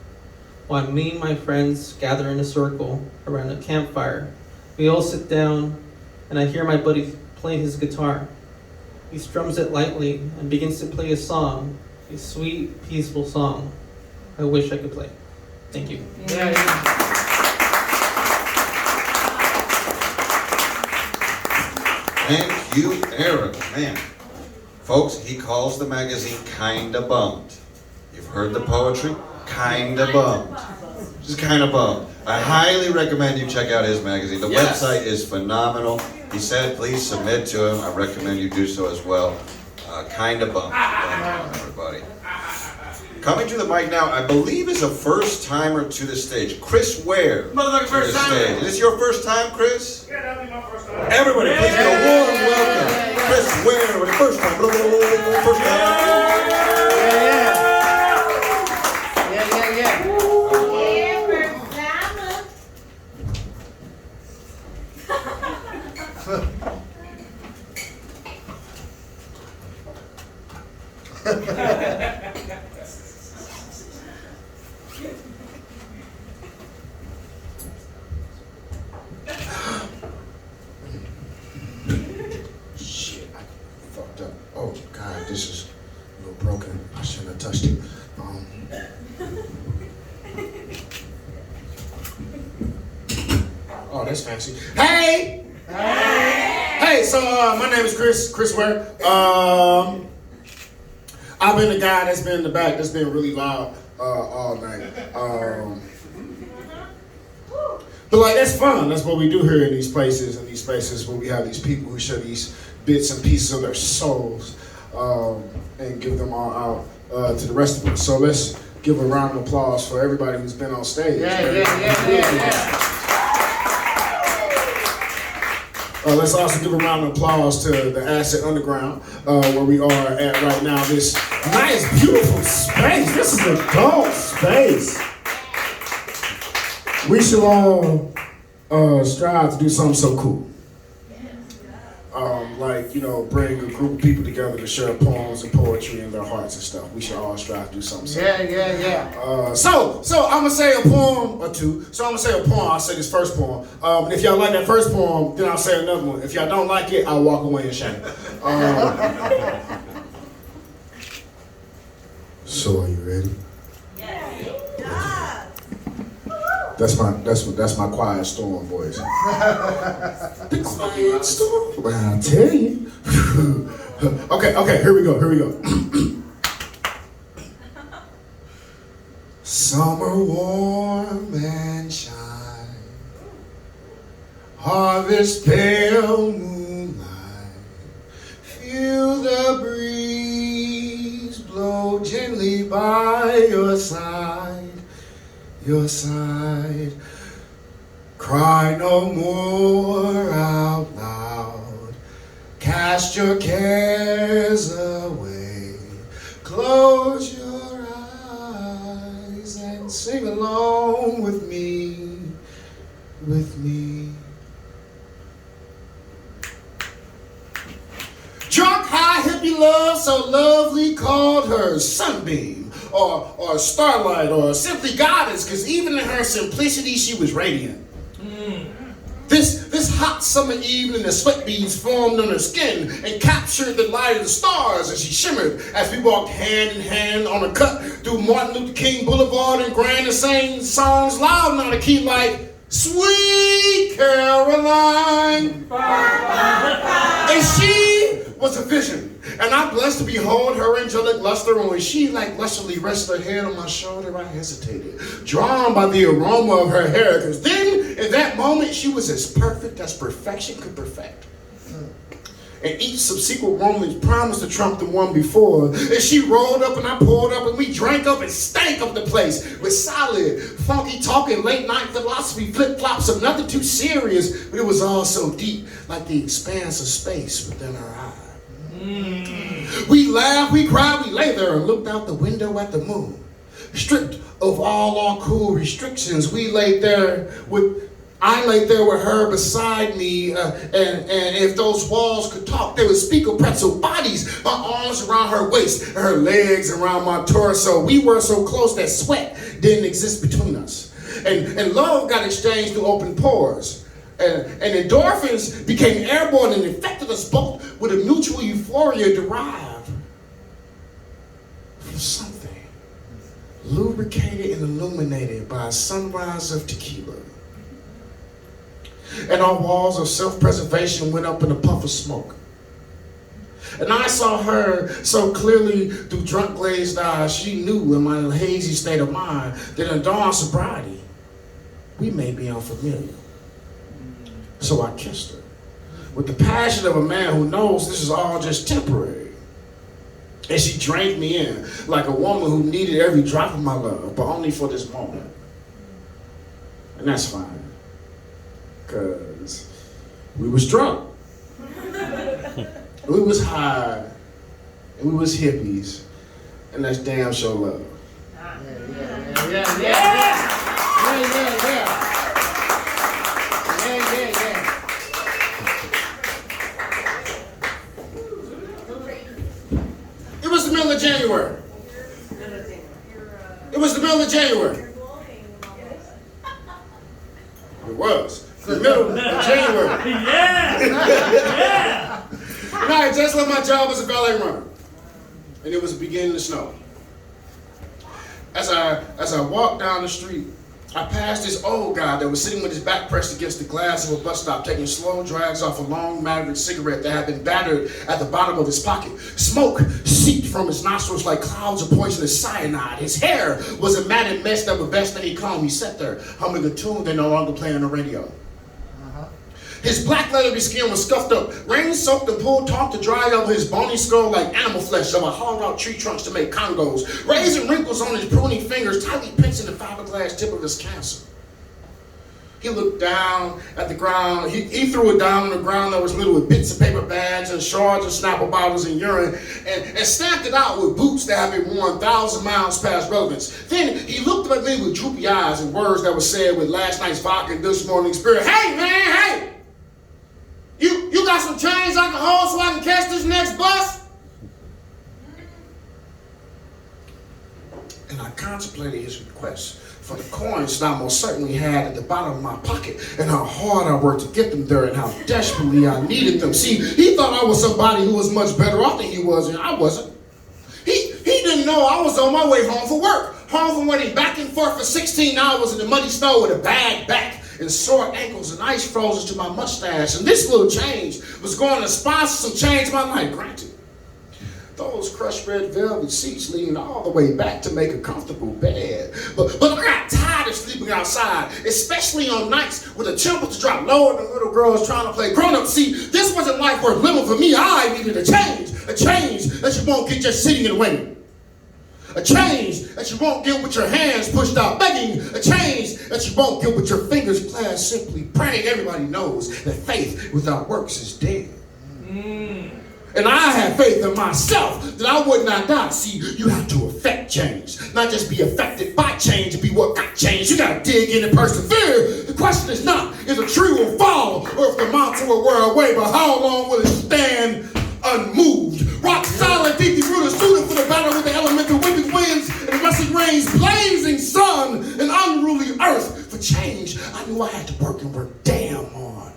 While me and my friends gather in a circle around a campfire. We all sit down and I hear my buddy play his guitar. He strums it lightly and begins to play a song, a sweet, peaceful song. I wish I could play. Thank you.
Thank you, Eric. Man, folks, he calls the magazine Kinda Bummed. You've heard the poetry? Kinda Bummed. Just kinda bummed. I highly recommend you check out his magazine. The website is phenomenal. He said, please submit to him. I recommend you do so as well. Kinda Bummed. Everybody. Coming to the mic now, I believe is a first timer to the stage. Chris Ware.
Motherfucking first time.
Is this your first time, Chris?
Yeah, that'll be my first time.
Everybody, please give a warm welcome. Chris Ware, with the first time. First time.
Shit, I fucked up. Oh God, this is a little broken. I shouldn't have touched it. Oh, that's fancy. Hey! Hey, so my name is Chris Ware. I've been the guy that's been in the back that's been really loud all night. But like, that's fun. That's what we do here in these places, in these spaces where we have these people who share these bits and pieces of their souls and give them all out to the rest of us. So let's give a round of applause for everybody who's been on stage. Yeah. Let's also give a round of applause to the Acid Underground, where we are at right now. This nice, beautiful space. This is a adult space. We should all strive to do something so cool. Like, you know, bring a group of people together to share poems and poetry in their hearts and stuff. We should all strive to do something. So I'm gonna say a poem or two. So I'm gonna say a poem. I'll say this first poem. And if y'all like that first poem, then I'll say another one. If y'all don't like it, I'll walk away in shame. So are you ready? That's my quiet storm voice. The quiet storm. Well, I'll tell you. Okay, here we go. Summer warm and shine, harvest pale moonlight, feel the breeze blow gently by your side. Cry no more out loud. Cast your cares away. Close your eyes and sing along with me. with me. Drunk, high, hippie love, so lovely, called her Sunbeam, or Starlight, or simply Goddess, because even in her simplicity, she was radiant. This hot summer evening, the sweat beads formed on her skin and captured the light of the stars as she shimmered as we walked hand in hand on a cut through Martin Luther King Boulevard and Grand and sang songs loud and on a key like Sweet Caroline. And she was a vision. And I'm blessed to behold her angelic luster, and when she like lustily rested her head on my shoulder, I hesitated, drawn by the aroma of her hair, because then, in that moment, she was as perfect as perfection could perfect. And each subsequent moment promised to trump the one before. And she rolled up and I poured up and we drank up and stank up the place with solid, funky talking, late night philosophy, flip-flops of nothing too serious, but it was all so deep, like the expanse of space within our eyes. We laughed, we cried, we lay there and looked out the window at the moon. Stripped of all our cool restrictions, I laid there with her beside me, and if those walls could talk, they would speak of pretzel bodies, my arms around her waist, and her legs around my torso. We were so close that sweat didn't exist between us. And love got exchanged through open pores. And endorphins became airborne and infected us both with a mutual euphoria derived from something lubricated and illuminated by a sunrise of tequila. And our walls of self-preservation went up in a puff of smoke. And I saw her so clearly through drunk glazed eyes, she knew in my hazy state of mind that in dawn sobriety, we may be unfamiliar. So I kissed her with the passion of a man who knows this is all just temporary. And she drank me in like a woman who needed every drop of my love, but only for this moment. And that's fine, because we was drunk. We was high, and we was hippies, and that's damn sure love. It was the middle of January. It was the middle of January. It was. The middle of January. And I had just left my job as a valet runner. And it was beginning to snow. As I walked down the street, I passed this old guy that was sitting with his back pressed against the glass of a bus stop, taking slow drags off a long Maverick cigarette that had been battered at the bottom of his pocket. Smoke seeped from his nostrils like clouds of poisonous cyanide. His hair was a matted mess that would best any comb. He sat there, humming a tune they no longer play on the radio. His black leathery skin was scuffed up, rain-soaked and pulled taut to dry over his bony skull like animal flesh over hollowed out tree trunks to make congos, raising wrinkles on his pruning fingers, tightly pinching the fiberglass tip of his cancer. He looked down at the ground. He threw it down on the ground that was littered with bits of paper bags and shards of Snapple bottles and urine, and stamped it out with boots that had been worn 1,000 miles past relevance. Then he looked at me with droopy eyes and words that were said with last night's vodka and this morning's spirit. Hey, man, hey! You got some change I can hold so I can catch this next bus? And I contemplated his request for the coins that I most certainly had at the bottom of my pocket, and how hard I worked to get them there, and how desperately I needed them. See, he thought I was somebody who was much better off than he was, and I wasn't. He didn't know I was on my way home from work, home from waiting back and forth for 16 hours in the muddy snow with a bag back and sore ankles and ice frozen to my mustache. And this little change was going to sponsor some change in my life, granted. Those crushed red velvet seats leaned all the way back to make a comfortable bed. But I got tired of sleeping outside, especially on nights when the temperature dropped lower than little girls trying to play grown-up. See, this wasn't life worth living for me. I needed a change that you won't get just sitting and waiting. A change that you won't get with your hands pushed out begging. A change that you won't get with your fingers clasped simply praying. Everybody knows that faith without works is dead. And I had faith in myself that I would not die. See, you have to affect change, not just be affected by change, be what got changed. You gotta dig in and persevere. The question is not if a tree will fall or if the mountain will wear away, but how long will it stand unmoved? Rock solid, deeply rooted, suited for the battle with the elemental whipping winds and rushing rains, blazing sun and unruly earth. For change, I knew I had to work and work damn hard.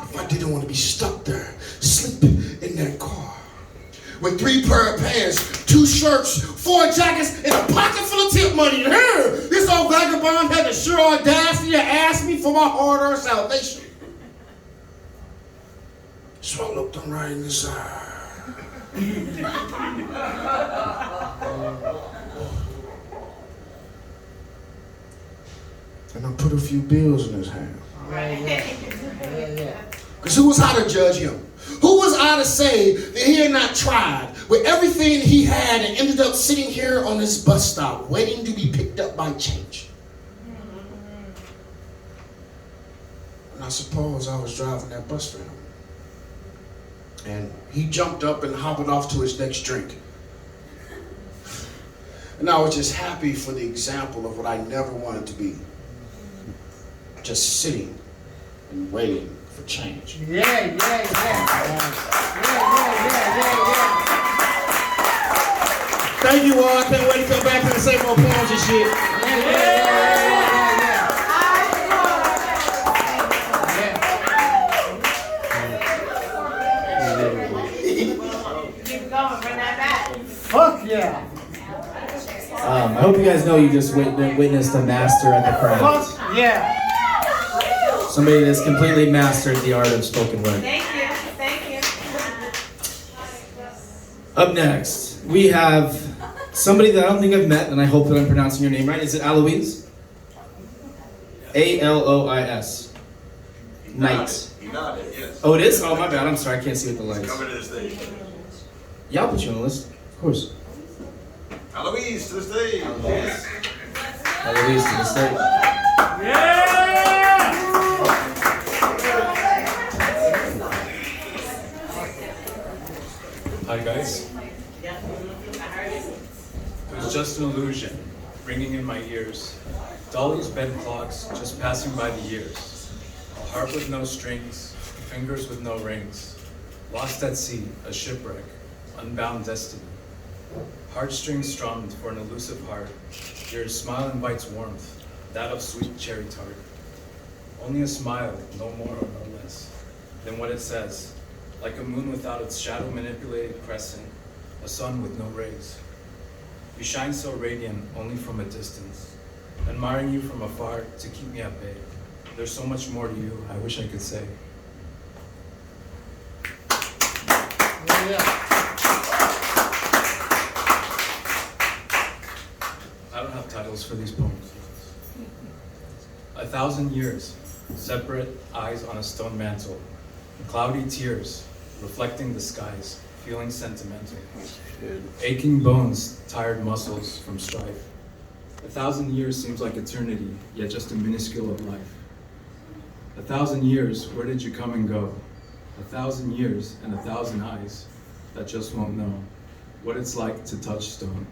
If I didn't want to be stuck there, sleeping in that car. With 3 pair of pants, 2 shirts, 4 jackets, and a pocket full of tip money. And here, this old vagabond had the sure audacity to ask me for my hard-earned salvation. So I looked him right in his eye. And I put a few bills in his hand. Because who was I to judge him? Who was I to say that he had not tried with everything he had and ended up sitting here on this bus stop waiting to be picked up by change? And I suppose I was driving that bus for him. And he jumped up and hobbled off to his next drink. And I was just happy for the example of what I never wanted to be. Just sitting and waiting for change.
Yeah.
Thank you all. I can't wait to come back and say more poems and shit.
Keep going, bring that back.
Fuck yeah.
I hope you guys know you just witnessed a master at the craft.
Fuck yeah.
Somebody that's completely mastered the art of spoken word.
Thank you.
Up next, we have somebody that I don't think I've met, and I hope that I'm pronouncing your name right. Is it Alois? A-L-O-I-S. Knight.
He nodded, yes.
Oh, it is? Oh, my bad. I'm sorry. I can't see with the lights.
Coming to the stage.
Yeah, I'll put you on the list. Of course.
Eloise to the stage.
Alois to the stage.
Hi guys. It was just an illusion, ringing in my ears. Dolly's bed clocks just passing by the years. A harp with no strings, fingers with no rings. Lost at sea, a shipwreck, unbound destiny. Heartstrings strummed for an elusive heart. Your smile invites warmth, that of sweet cherry tart. Only a smile, no more or no less, than what it says. Like a moon without its shadow-manipulated crescent, a sun with no rays. You shine so radiant only from a distance, admiring you from afar to keep me at bay. There's so much more to you, I wish I could say. I don't have titles for these poems. 1,000 years, separate eyes on a stone mantle, cloudy tears, reflecting the skies, feeling sentimental. Aching bones, tired muscles from strife. 1,000 years seems like eternity, yet just a minuscule of life. 1,000 years, where did you come and go? 1,000 years and 1,000 eyes that just won't know what it's like to touch stone.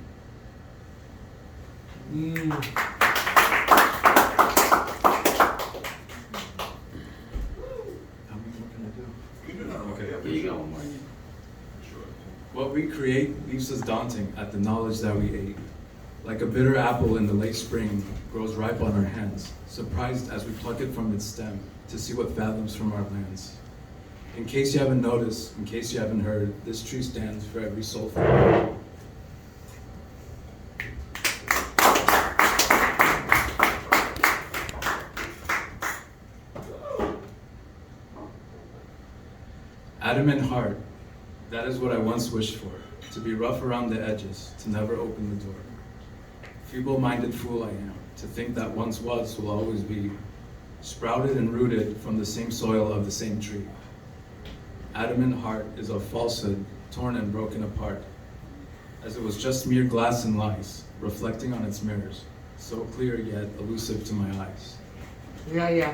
What we create leaves us daunting at the knowledge that we ate. Like a bitter apple in the late spring grows ripe on our hands, surprised as we pluck it from its stem to see what fathoms from our lands. In case you haven't noticed, in case you haven't heard, this tree stands for every soulful word. Adamant heart, that is what I once wished for, to be rough around the edges, to never open the door. Feeble-minded fool I am, to think that once was will always be, sprouted and rooted from the same soil of the same tree. Adamant heart is of falsehood, torn and broken apart, as it was just mere glass and lies, reflecting on its mirrors, so clear yet elusive to my eyes.
Yeah.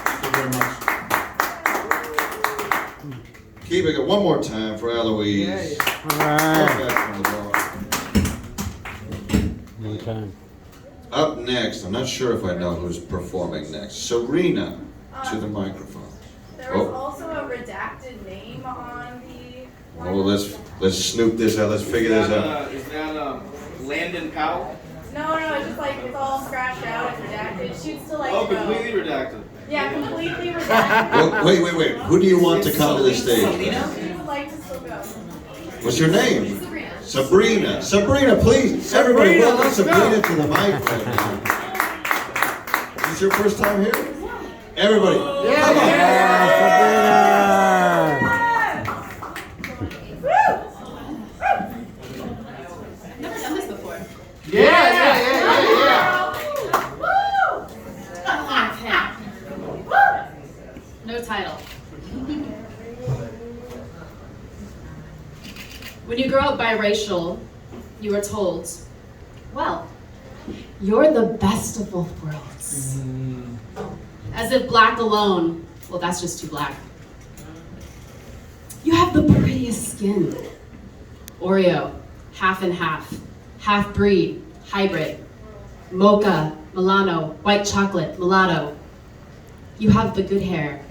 Thank you very much.
Keeping it one more time for Eloise. Back from the bar.
Okay.
Up next, I'm not sure if I know who's performing next. Serena, to the microphone.
There was also a redacted name on the.
Oh, let's snoop this out. Let's figure this out.
Is that Landon Powell?
No, it's just like it's all scratched out and redacted. She'd still like.
Oh, completely redacted.
Yeah, completely redacted.
Well, wait. Who do you want to come to the stage?
She would like to still go.
What's your name? Sabrina. Sabrina, please. Everybody, welcome Sabrina to the mic right now. Is this your first time here? Everybody, come on.
Never done this before. Okay. No title. When you grow up biracial, you are told, well, you're the best of both worlds. As if black alone, well, that's just too black. You have the prettiest skin. Oreo, half and half, half breed, hybrid, mocha, Milano, white chocolate, mulatto. You have the good hair.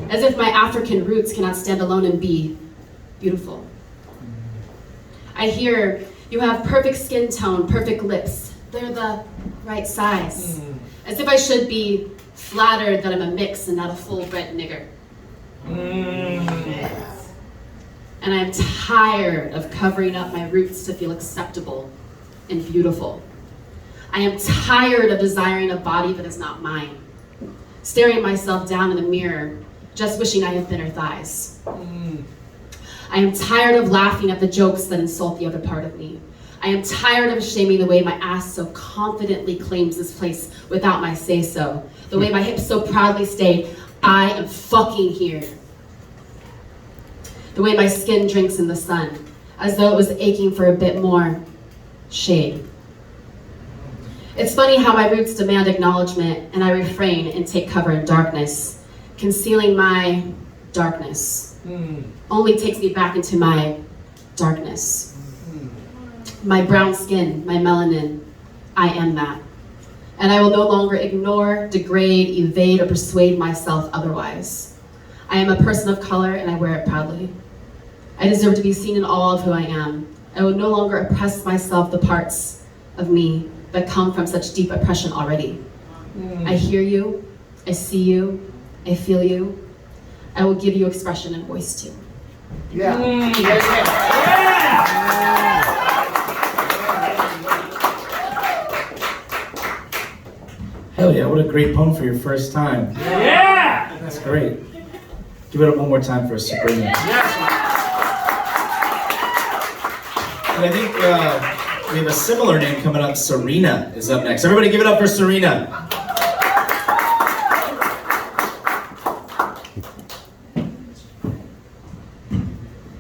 As if my African roots cannot stand alone and be beautiful. I hear you have perfect skin tone, perfect lips. They're the right size. As if I should be flattered that I'm a mix and not a full-bred nigger. And I'm tired of covering up my roots to feel acceptable and beautiful. I am tired of desiring a body that is not mine. Staring myself down in the mirror, just wishing I had thinner thighs. I am tired of laughing at the jokes that insult the other part of me. I am tired of shaming the way my ass so confidently claims this place without my say-so. The way my hips so proudly state, I am fucking here. The way my skin drinks in the sun, as though it was aching for a bit more shade. It's funny how my roots demand acknowledgement and I refrain and take cover in darkness. Concealing my darkness only takes me back into my darkness. My brown skin, my melanin, I am that. And I will no longer ignore, degrade, evade, or persuade myself otherwise. I am a person of color and I wear it proudly. I deserve to be seen in all of who I am. I will no longer oppress myself the parts of me that come from such deep oppression already. I hear you, I see you, I feel you. I will give you expression and voice too.
Hell yeah, what a great poem for your first time.
Yeah!
That's great. Give it up one more time for Sabrina. And I think we have a similar name coming up. Serena is up next. Everybody give it up for Serena.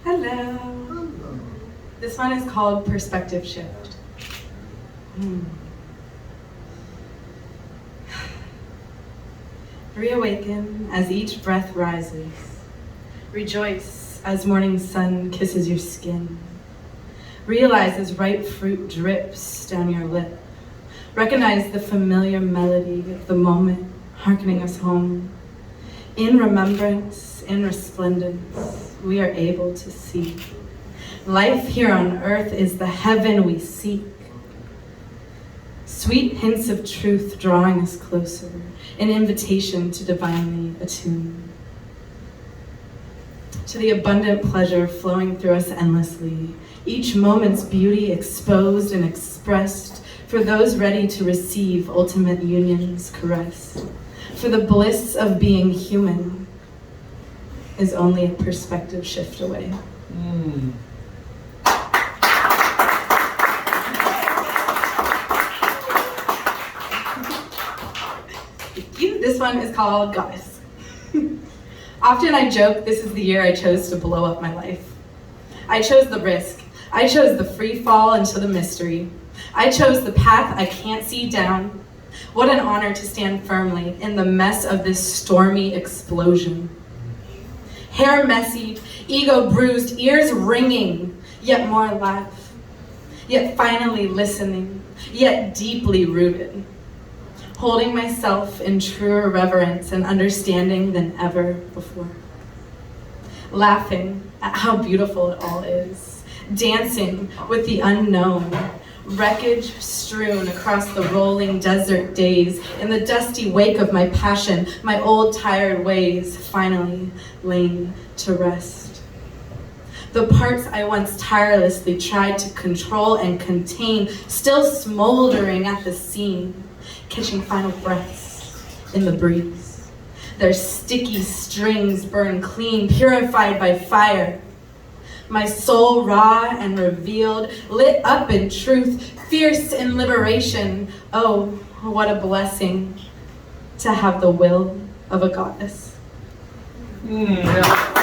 Hello. This one is called Perspective Shift. Reawaken as each breath rises. Rejoice as morning sun kisses your skin. Realize as ripe fruit drips down your lip. Recognize the familiar melody of the moment hearkening us home. In remembrance, in resplendence, we are able to see. Life here on earth is the heaven we seek. Sweet hints of truth drawing us closer, an invitation to divinely attune. To the abundant pleasure flowing through us endlessly, each moment's beauty exposed and expressed for those ready to receive ultimate union's caress. For the bliss of being human is only a perspective shift away. This one is called Goddess. Often I joke this is the year I chose to blow up my life. I chose the risk. I chose the free fall into the mystery. I chose the path I can't see down. What an honor to stand firmly in the mess of this stormy explosion. Hair messy, ego bruised, ears ringing, yet more alive, yet finally listening, yet deeply rooted, holding myself in truer reverence and understanding than ever before, laughing at how beautiful it all is, dancing with the unknown, wreckage strewn across the rolling desert days, in the dusty wake of my passion, my old tired ways finally laying to rest. The parts I once tirelessly tried to control and contain, still smoldering at the seam, catching final breaths in the breeze. Their sticky strings burn clean, purified by fire. My soul raw and revealed, lit up in truth, fierce in liberation. Oh, what a blessing to have the will of a goddess.
Yeah.